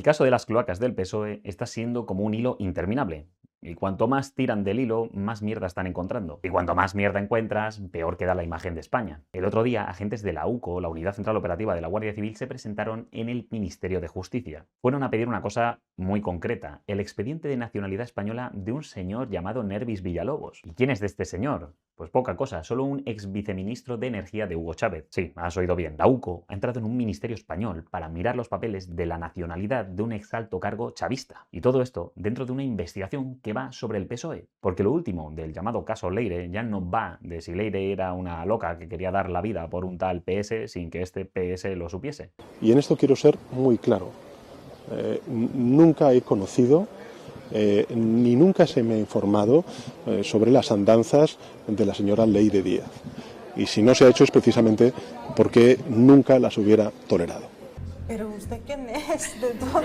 caso de las cloacas del PSOE está siendo como un hilo interminable. Y cuanto más tiran del hilo, más mierda están encontrando. Y cuanto más mierda encuentras, peor queda la imagen de España. El otro día, agentes de la UCO, la Unidad Central Operativa de la Guardia Civil, se presentaron en el Ministerio de Justicia. Fueron a pedir una cosa muy concreta: el expediente de nacionalidad española de un señor llamado Nervis Villalobos. ¿Y quién es de este señor? Pues poca cosa, solo un ex viceministro de Energía de Hugo Chávez. Sí, has oído bien, la UCO ha entrado en un ministerio español para mirar los papeles de la nacionalidad de un ex alto cargo chavista. Y todo esto dentro de una investigación que va sobre el PSOE. Porque lo último del llamado caso Leire ya no va de si Leire era una loca que quería dar la vida por un tal PS sin que este PS lo supiese. Y en esto quiero ser muy claro. Nunca he conocido ni nunca se me ha informado sobre las andanzas de la señora Leire Díaz. Y si no se ha hecho es precisamente porque nunca las hubiera tolerado. ¿Pero usted quién es? De todo.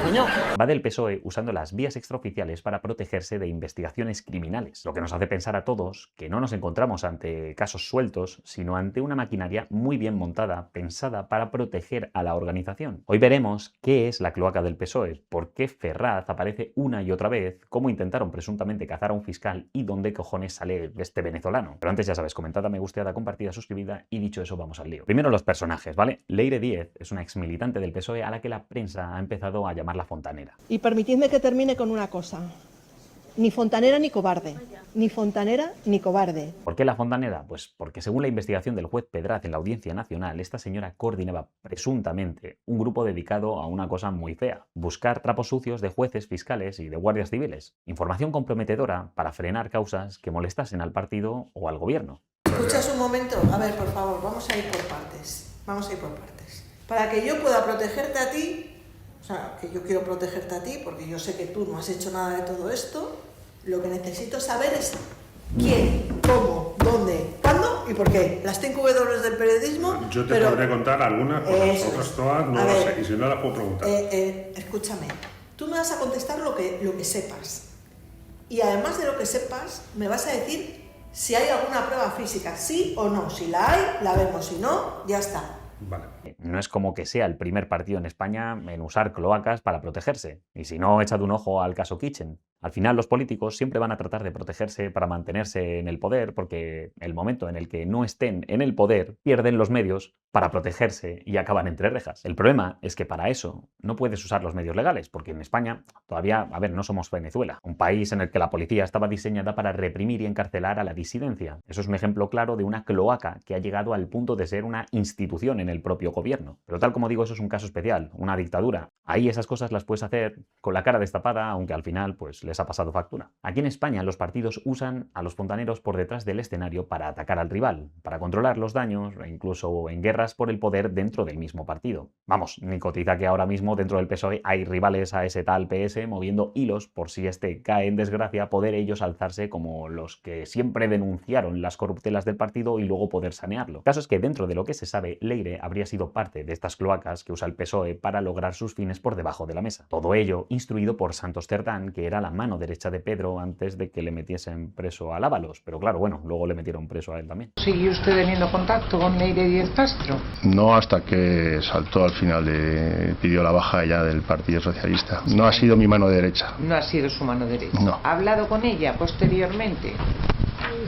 Va del PSOE usando las vías extraoficiales para protegerse de investigaciones criminales, lo que nos hace pensar a todos que no nos encontramos ante casos sueltos, sino ante una maquinaria muy bien montada, pensada para proteger a la organización. Hoy veremos qué es la cloaca del PSOE, por qué Ferraz aparece una y otra vez, cómo intentaron presuntamente cazar a un fiscal y dónde cojones sale este venezolano. Pero antes, ya sabes, comentada, me gusteada, compartida, suscribida, y dicho eso, vamos al lío. Primero los personajes, ¿vale? Leire Díaz es una ex militante del PSOE a la que la prensa ha empezado a llamar la fontanera. Y permitidme que termine con una cosa: ni fontanera ni cobarde, ni fontanera ni cobarde. ¿Por qué la fontanera? Pues porque según la investigación del juez Pedraz en la Audiencia Nacional, esta señora coordinaba presuntamente un grupo dedicado a una cosa muy fea: buscar trapos sucios de jueces, fiscales y de guardias civiles. Información comprometedora para frenar causas que molestasen al partido o al gobierno. ¿Escuchas un momento? A ver, por favor, vamos a ir por partes. Para que yo pueda protegerte a ti, o sea, que yo quiero protegerte a ti, porque yo sé que tú no has hecho nada de todo esto, lo que necesito saber es quién, cómo, dónde, cuándo y por qué. Las 5 W del periodismo... Yo te podré contar algunas, porque otras todas no las sé, y si no las puedo preguntar. Escúchame, tú me vas a contestar lo que sepas. Y además de lo que sepas, me vas a decir si hay alguna prueba física, sí o no. Si la hay, la vemos, si no, ya está. Vale. No es como que sea el primer partido en España en usar cloacas para protegerse. Y si no, echad un ojo al caso Kitchen. Al final, los políticos siempre van a tratar de protegerse para mantenerse en el poder, porque el momento en el que no estén en el poder, pierden los medios para protegerse y acaban entre rejas. El problema es que para eso no puedes usar los medios legales, porque en España todavía, no somos Venezuela, un país en el que la policía estaba diseñada para reprimir y encarcelar a la disidencia. Eso es un ejemplo claro de una cloaca que ha llegado al punto de ser una institución en el propio gobierno. Pero tal como digo, eso es un caso especial, una dictadura. Ahí esas cosas las puedes hacer con la cara destapada, aunque al final pues les ha pasado factura. Aquí en España los partidos usan a los fontaneros por detrás del escenario para atacar al rival, para controlar los daños e incluso en guerras por el poder dentro del mismo partido. Vamos, ni cotiza que ahora mismo dentro del PSOE hay rivales a ese tal PS moviendo hilos por si este cae en desgracia, poder ellos alzarse como los que siempre denunciaron las corruptelas del partido y luego poder sanearlo. El caso es que dentro de lo que se sabe, Leire habría sido parte de estas cloacas que usa el PSOE para lograr sus fines por debajo de la mesa. Todo ello instruido por Santos Cerdán, que era la mano derecha de Pedro antes de que le metiesen preso a Ábalos. Pero claro, luego le metieron preso a él también. ¿Sigue usted teniendo contacto con Leire Díaz Castro? No, hasta que saltó al final, pidió la baja ya del Partido Socialista. No ha sido mi mano derecha. No ha sido su mano derecha. No. ¿Ha hablado con ella posteriormente?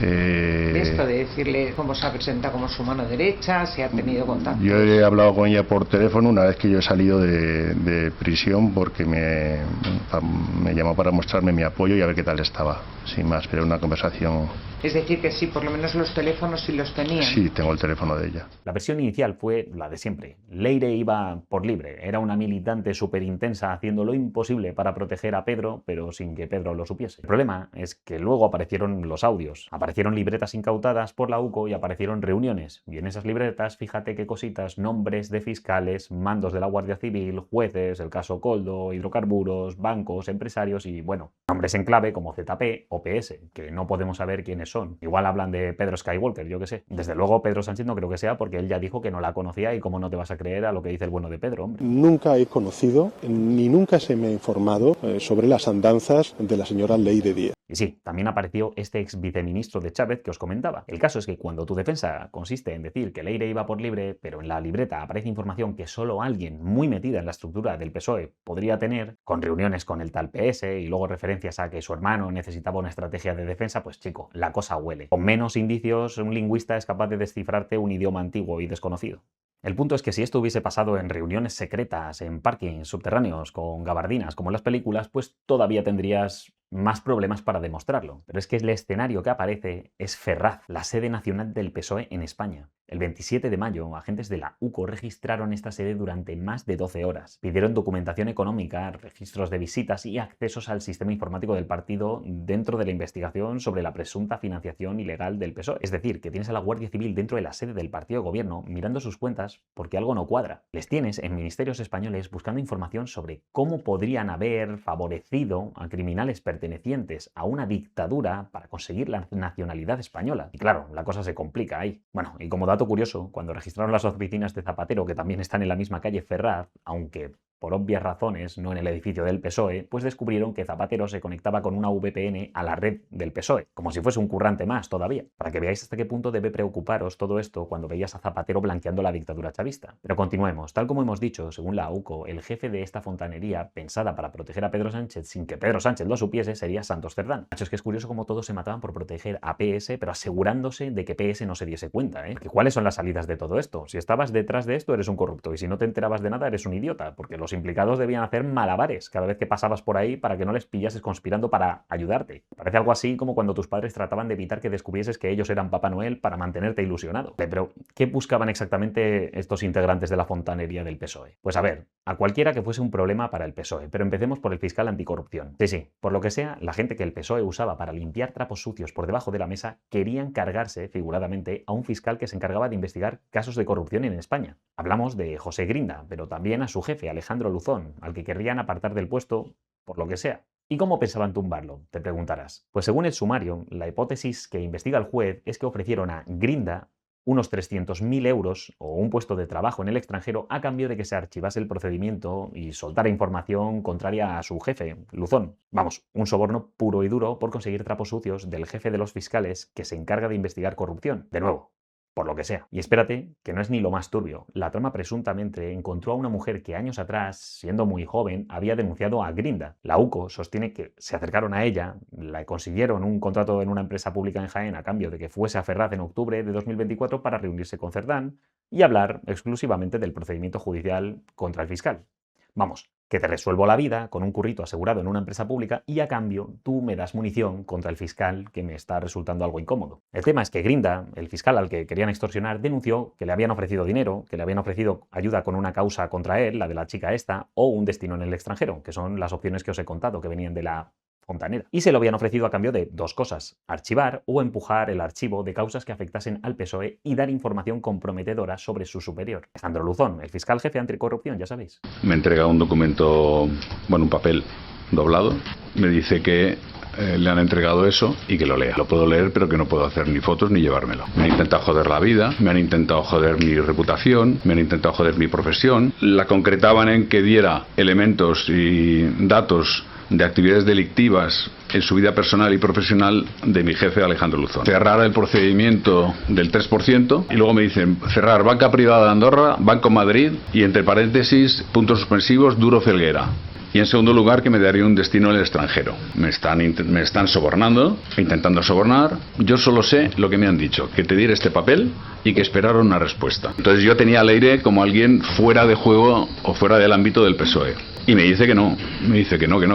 Esto de decirle cómo se ha presentado como su mano derecha, si ha tenido contacto. Yo he hablado con ella por teléfono una vez que yo he salido de prisión, porque me llamó para mostrarme mi apoyo y a ver qué tal estaba, sin más, pero una conversación. Es decir, que sí, por lo menos los teléfonos sí los tenía. Sí, tengo el teléfono de ella. La versión inicial fue la de siempre. Leire iba por libre, era una militante súper intensa haciendo lo imposible para proteger a Pedro, pero sin que Pedro lo supiese. El problema es que luego aparecieron los audios, aparecieron libretas incautadas por la UCO y aparecieron reuniones. Y en esas libretas, fíjate qué cositas: nombres de fiscales, mandos de la Guardia Civil, jueces, el caso Coldo, hidrocarburos, bancos, empresarios y, nombres en clave como ZP o PS, que no podemos saber quiénes son. Igual hablan de Pedro Skywalker, yo qué sé. Desde luego Pedro Sánchez no creo que sea, porque él ya dijo que no la conocía, y cómo no te vas a creer a lo que dice el bueno de Pedro, hombre. Nunca he conocido ni nunca se me ha informado sobre las andanzas de la señora Leire Díaz. Y sí, también apareció este ex viceministro de Chávez que os comentaba. El caso es que cuando tu defensa consiste en decir que Leire iba por libre, pero en la libreta aparece información que solo alguien muy metida en la estructura del PSOE podría tener, con reuniones con el tal PS y luego referencias a que su hermano necesitaba una estrategia de defensa, pues chico, la cosa huele. Con menos indicios, un lingüista es capaz de descifrarte un idioma antiguo y desconocido. El punto es que si esto hubiese pasado en reuniones secretas, en parkings subterráneos, con gabardinas, como en las películas, pues todavía tendrías más problemas para demostrarlo. Pero es que el escenario que aparece es Ferraz, la sede nacional del PSOE en España. El 27 de mayo, agentes de la UCO registraron esta sede durante más de 12 horas. Pidieron documentación económica, registros de visitas y accesos al sistema informático del partido dentro de la investigación sobre la presunta financiación ilegal del PSOE. Es decir, que tienes a la Guardia Civil dentro de la sede del partido de gobierno mirando sus cuentas porque algo no cuadra. Les tienes en ministerios españoles buscando información sobre cómo podrían haber favorecido a criminales pertenecientes a una dictadura para conseguir la nacionalidad española. Y claro, la cosa se complica ahí. Bueno, y como dato curioso, cuando registraron las oficinas de Zapatero, que también están en la misma calle Ferraz, aunque por obvias razones no en el edificio del PSOE, pues descubrieron que Zapatero se conectaba con una VPN a la red del PSOE, como si fuese un currante más todavía, para que veáis hasta qué punto debe preocuparos todo esto cuando veías a Zapatero blanqueando la dictadura chavista. Pero continuemos, tal como hemos dicho, según la UCO, el jefe de esta fontanería, pensada para proteger a Pedro Sánchez sin que Pedro Sánchez lo supiese, sería Santos Cerdán. Es que es curioso cómo todos se mataban por proteger a PS, pero asegurándose de que PS no se diese cuenta, ¿eh? Porque ¿cuáles son las salidas de todo esto? Si estabas detrás de esto, eres un corrupto, y si no te enterabas de nada, eres un idiota, porque los implicados debían hacer malabares cada vez que pasabas por ahí para que no les pillases conspirando para ayudarte. Parece algo así como cuando tus padres trataban de evitar que descubrieses que ellos eran Papá Noel para mantenerte ilusionado. Pero, ¿qué buscaban exactamente estos integrantes de la fontanería del PSOE? Pues a ver, a cualquiera que fuese un problema para el PSOE, pero empecemos por el fiscal anticorrupción. Sí, por lo que sea, la gente que el PSOE usaba para limpiar trapos sucios por debajo de la mesa querían cargarse, figuradamente, a un fiscal que se encargaba de investigar casos de corrupción en España. Hablamos de José Grinda, pero también a su jefe, Alejandro Luzón, al que querrían apartar del puesto por lo que sea. ¿Y cómo pensaban tumbarlo?, te preguntarás. Pues según el sumario, la hipótesis que investiga el juez es que ofrecieron a Grinda unos 300.000 euros o un puesto de trabajo en el extranjero a cambio de que se archivase el procedimiento y soltara información contraria a su jefe, Luzón. Vamos, un soborno puro y duro por conseguir trapos sucios del jefe de los fiscales que se encarga de investigar corrupción. De nuevo, por lo que sea. Y espérate, que no es ni lo más turbio. La trama presuntamente encontró a una mujer que años atrás, siendo muy joven, había denunciado a Grinda. La UCO sostiene que se acercaron a ella, la consiguieron un contrato en una empresa pública en Jaén a cambio de que fuese a Ferraz en octubre de 2024 para reunirse con Cerdán y hablar exclusivamente del procedimiento judicial contra el fiscal. Vamos, que te resuelvo la vida con un currito asegurado en una empresa pública y a cambio tú me das munición contra el fiscal que me está resultando algo incómodo. El tema es que Grinda, el fiscal al que querían extorsionar, denunció que le habían ofrecido dinero, que le habían ofrecido ayuda con una causa contra él, la de la chica esta, o un destino en el extranjero, que son las opciones que os he contado, que venían de la fontanera. Y se lo habían ofrecido a cambio de dos cosas: archivar o empujar el archivo de causas que afectasen al PSOE y dar información comprometedora sobre su superior. Alejandro Luzón, el fiscal jefe anticorrupción, ya sabéis. Me entrega un documento, un papel doblado. Me dice que le han entregado eso y que lo lea. Lo puedo leer, pero que no puedo hacer ni fotos ni llevármelo. Me han intentado joder la vida, me han intentado joder mi reputación, me han intentado joder mi profesión. La concretaban en que diera elementos y datos de actividades delictivas en su vida personal y profesional de mi jefe Alejandro Luzón. Cerrar el procedimiento del 3% y luego me dicen cerrar Banca Privada de Andorra, Banco Madrid y entre paréntesis, puntos suspensivos, Duro Felguera. Y en segundo lugar que me daría un destino en el extranjero. Me están sobornando, intentando sobornar. Yo solo sé lo que me han dicho, que te diera este papel y que esperaron una respuesta. Entonces yo tenía a Leire como alguien fuera de juego o fuera del ámbito del PSOE. Y me dice que no,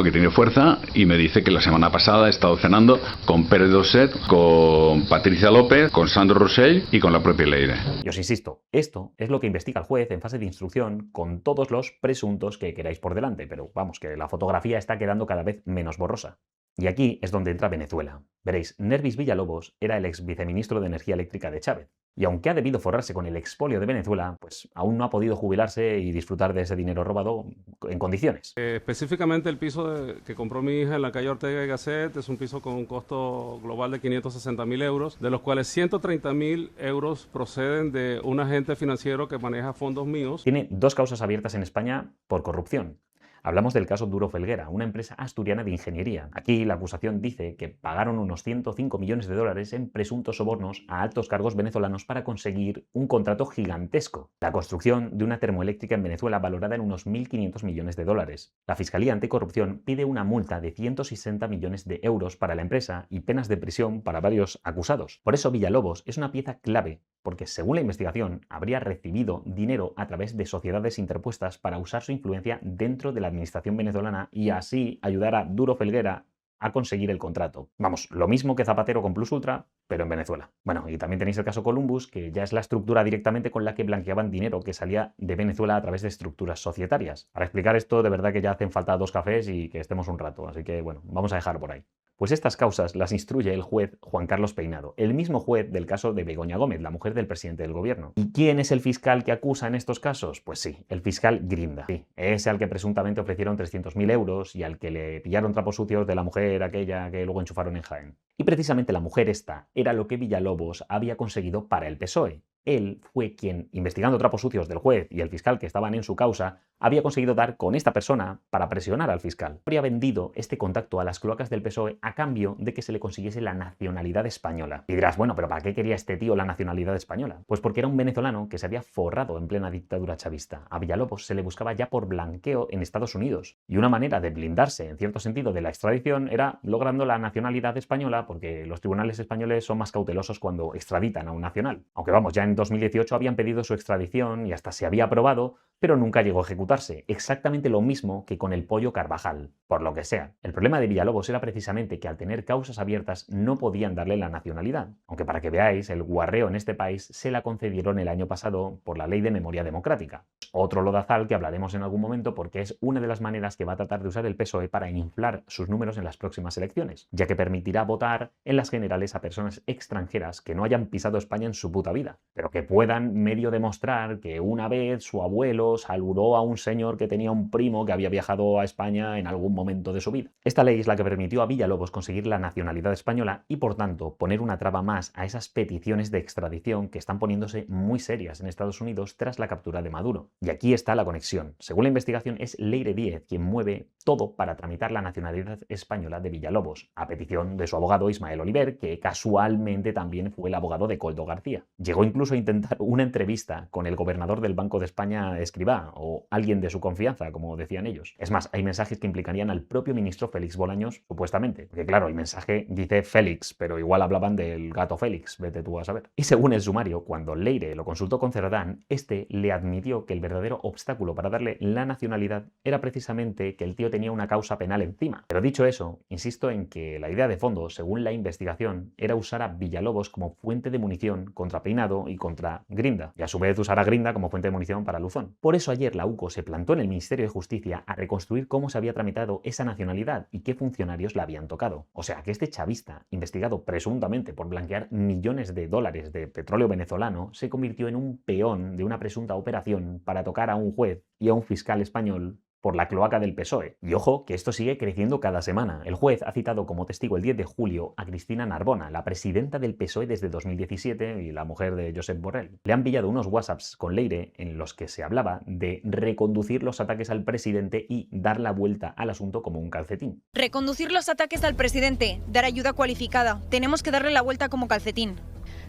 que tiene fuerza, y me dice que la semana pasada he estado cenando con Pérez Doset, con Patricia López, con Sandro Rossell y con la propia Leire. Y os insisto, esto es lo que investiga el juez en fase de instrucción con todos los presuntos que queráis por delante, pero vamos, que la fotografía está quedando cada vez menos borrosa. Y aquí es donde entra Venezuela. Veréis, Nervis Villalobos era el ex viceministro de Energía Eléctrica de Chávez. Y aunque ha debido forrarse con el expolio de Venezuela, pues aún no ha podido jubilarse y disfrutar de ese dinero robado en condiciones. Específicamente el piso que compró mi hija en la calle Ortega y Gasset es un piso con un costo global de 560.000 euros, de los cuales 130.000 euros proceden de un agente financiero que maneja fondos míos. Tiene dos causas abiertas en España por corrupción. Hablamos del caso Duro Felguera, una empresa asturiana de ingeniería. Aquí la acusación dice que pagaron unos 105 millones de dólares en presuntos sobornos a altos cargos venezolanos para conseguir un contrato gigantesco: la construcción de una termoeléctrica en Venezuela valorada en unos 1.500 millones de dólares. La Fiscalía Anticorrupción pide una multa de 160 millones de euros para la empresa y penas de prisión para varios acusados. Por eso Villalobos es una pieza clave, porque según la investigación habría recibido dinero a través de sociedades interpuestas para usar su influencia dentro de la administración venezolana y así ayudar a Duro Felguera a conseguir el contrato. Vamos, lo mismo que Zapatero con Plus Ultra, pero en Venezuela. Bueno, y también tenéis el caso Columbus, que ya es la estructura directamente con la que blanqueaban dinero que salía de Venezuela a través de estructuras societarias. Para explicar esto, de verdad que ya hacen falta 2 cafés y que estemos un rato, así que bueno, vamos a dejar por ahí. Pues estas causas las instruye el juez Juan Carlos Peinado, el mismo juez del caso de Begoña Gómez, la mujer del presidente del gobierno. ¿Y quién es el fiscal que acusa en estos casos? Pues sí, el fiscal Grinda. Sí, ese al que presuntamente ofrecieron 300.000 euros y al que le pillaron trapos sucios de la mujer aquella que luego enchufaron en Jaén. Y precisamente la mujer esta era lo que Villalobos había conseguido para el PSOE. Él fue quien, investigando trapos sucios del juez y el fiscal que estaban en su causa, había conseguido dar con esta persona para presionar al fiscal. Habría vendido este contacto a las cloacas del PSOE a cambio de que se le consiguiese la nacionalidad española. Y dirás, bueno, pero ¿para qué quería este tío la nacionalidad española? Pues porque era un venezolano que se había forrado en plena dictadura chavista. A Villalobos se le buscaba ya por blanqueo en Estados Unidos. Y una manera de blindarse, en cierto sentido, de la extradición era logrando la nacionalidad española, porque los tribunales españoles son más cautelosos cuando extraditan a un nacional. Aunque vamos, ya en 2018 habían pedido su extradición y hasta se había aprobado, pero nunca llegó a ejecutarse. Exactamente lo mismo que con el Pollo Carvajal, por lo que sea. El problema de Villalobos era precisamente que al tener causas abiertas no podían darle la nacionalidad. Aunque para que veáis, el guarreo en este país se la concedieron el año pasado por la Ley de Memoria Democrática. Otro lodazal que hablaremos en algún momento porque es una de las maneras que va a tratar de usar el PSOE para inflar sus números en las próximas elecciones, ya que permitirá votar en las generales a personas extranjeras que no hayan pisado España en su puta vida, pero que puedan medio demostrar que una vez su abuelo saludó a un señor que tenía un primo que había viajado a España en algún momento de su vida. Esta ley es la que permitió a Villalobos conseguir la nacionalidad española y, por tanto, poner una traba más a esas peticiones de extradición que están poniéndose muy serias en Estados Unidos tras la captura de Maduro. Y aquí está la conexión. Según la investigación, es Leire Díez quien mueve todo para tramitar la nacionalidad española de Villalobos, a petición de su abogado Ismael Oliver, que casualmente también fue el abogado de Koldo García. Llegó incluso a intentar una entrevista con el gobernador del Banco de España, Escrivá, o alguien de su confianza, como decían ellos. Es más, hay mensajes que implicarían al propio ministro Félix Bolaños, supuestamente. Porque claro, el mensaje dice Félix, pero igual hablaban del gato Félix, vete tú a saber. Y según el sumario, cuando Leire lo consultó con Cerdán, este le admitió que el verdadero obstáculo para darle la nacionalidad era precisamente que el tío tenía una causa penal encima. Pero dicho eso, insisto en que la idea de fondo, según la investigación, era usar a Villalobos como fuente de munición contra Peinado y contra Grinda, y a su vez usar a Grinda como fuente de munición para Luzón. Por eso ayer la UCO se plantó en el Ministerio de Justicia a reconstruir cómo se había tramitado esa nacionalidad y qué funcionarios la habían tocado. O sea, que este chavista, investigado presuntamente por blanquear millones de dólares de petróleo venezolano, se convirtió en un peón de una presunta operación para tocar a un juez y a un fiscal español por la cloaca del PSOE. Y ojo, que esto sigue creciendo cada semana. El juez ha citado como testigo el 10 de julio a Cristina Narbona, la presidenta del PSOE desde 2017 y la mujer de Josep Borrell. Le han pillado unos WhatsApps con Leire en los que se hablaba de reconducir los ataques al presidente y dar la vuelta al asunto como un calcetín. Reconducir los ataques al presidente, dar ayuda cualificada. Tenemos que darle la vuelta como calcetín.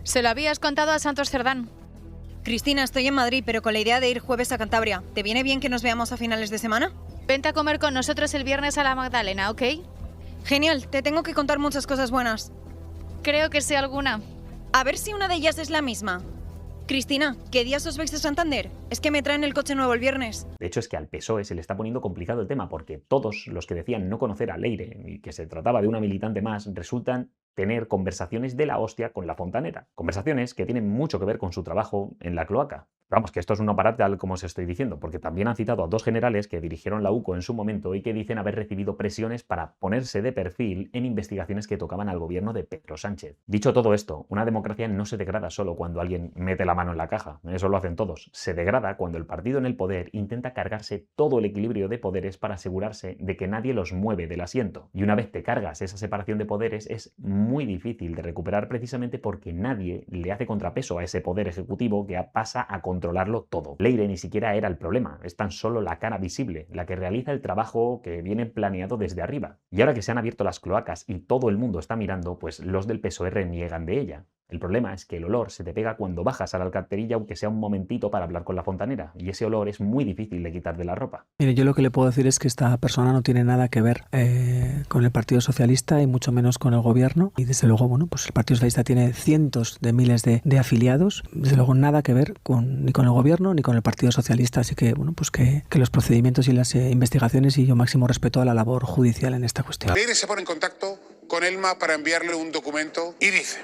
¿Se lo habías contado a Santos Cerdán? Cristina, estoy en Madrid, pero con la idea de ir jueves a Cantabria. ¿Te viene bien que nos veamos a finales de semana? Vente a comer con nosotros el viernes a la Magdalena, ¿ok? Genial, te tengo que contar muchas cosas buenas. Creo que sé alguna. A ver si una de ellas es la misma. Cristina, ¿qué días os vais a Santander? Es que me traen el coche nuevo el viernes. De hecho, es que al PSOE se le está poniendo complicado el tema porque todos los que decían no conocer a Leire y que se trataba de una militante más resultan tener conversaciones de la hostia con la fontanera. Conversaciones que tienen mucho que ver con su trabajo en la cloaca. Vamos, que esto es un aparato tal como os estoy diciendo, porque también han citado a 2 generales que dirigieron la UCO en su momento y que dicen haber recibido presiones para ponerse de perfil en investigaciones que tocaban al gobierno de Pedro Sánchez. Dicho todo esto, una democracia no se degrada solo cuando alguien mete la mano en la caja, eso lo hacen todos. Se degrada cuando el partido en el poder intenta cargarse todo el equilibrio de poderes para asegurarse de que nadie los mueve del asiento. Y una vez te cargas esa separación de poderes, es muy muy difícil de recuperar precisamente porque nadie le hace contrapeso a ese poder ejecutivo que pasa a controlarlo todo. Leire ni siquiera era el problema, es tan solo la cara visible, la que realiza el trabajo que viene planeado desde arriba. Y ahora que se han abierto las cloacas y todo el mundo está mirando, pues los del PSOE reniegan de ella. El problema es que el olor se te pega cuando bajas a la alcantarilla, aunque sea un momentito para hablar con la fontanera, y ese olor es muy difícil de quitar de la ropa. Mire, yo lo que le puedo decir es que esta persona no tiene nada que ver con el Partido Socialista y mucho menos con el gobierno, y desde luego, bueno, pues el Partido Socialista tiene cientos de miles de afiliados, desde luego nada que ver ni con el gobierno ni con el Partido Socialista, así que, bueno, pues que los procedimientos y las investigaciones, y yo máximo respeto a la labor judicial en esta cuestión. Leire se pone en contacto con Elma para enviarle un documento y dice: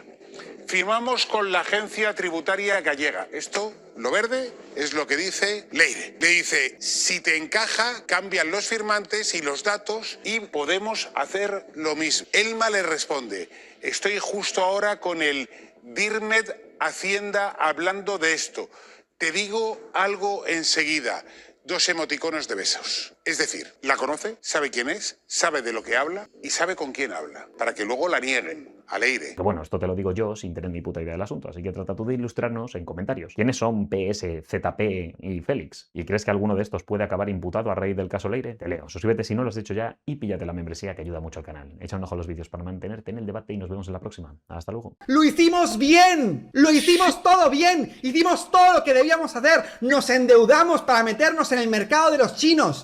firmamos con la Agencia Tributaria Gallega. Esto, lo verde, es lo que dice Leire. Le dice: si te encaja, cambian los firmantes y los datos y podemos hacer lo mismo. Elma le responde: estoy justo ahora con el DIRNET Hacienda hablando de esto. Te digo algo enseguida. 2 emoticonos de besos. Es decir, la conoce, sabe quién es, sabe de lo que habla y sabe con quién habla, para que luego la nieguen a Leire. Que bueno, esto te lo digo yo sin tener ni puta idea del asunto, así que trata tú de ilustrarnos en comentarios. ¿Quiénes son PS, ZP y Félix? ¿Y crees que alguno de estos puede acabar imputado a raíz del caso Leire? Te leo. Suscríbete si no lo has hecho ya y píllate la membresía, que ayuda mucho al canal. Echa un ojo a los vídeos para mantenerte en el debate y nos vemos en la próxima. Hasta luego. ¡Lo hicimos bien! ¡Lo hicimos todo bien! ¡Hicimos todo lo que debíamos hacer! ¡Nos endeudamos para meternos en el mercado de los chinos!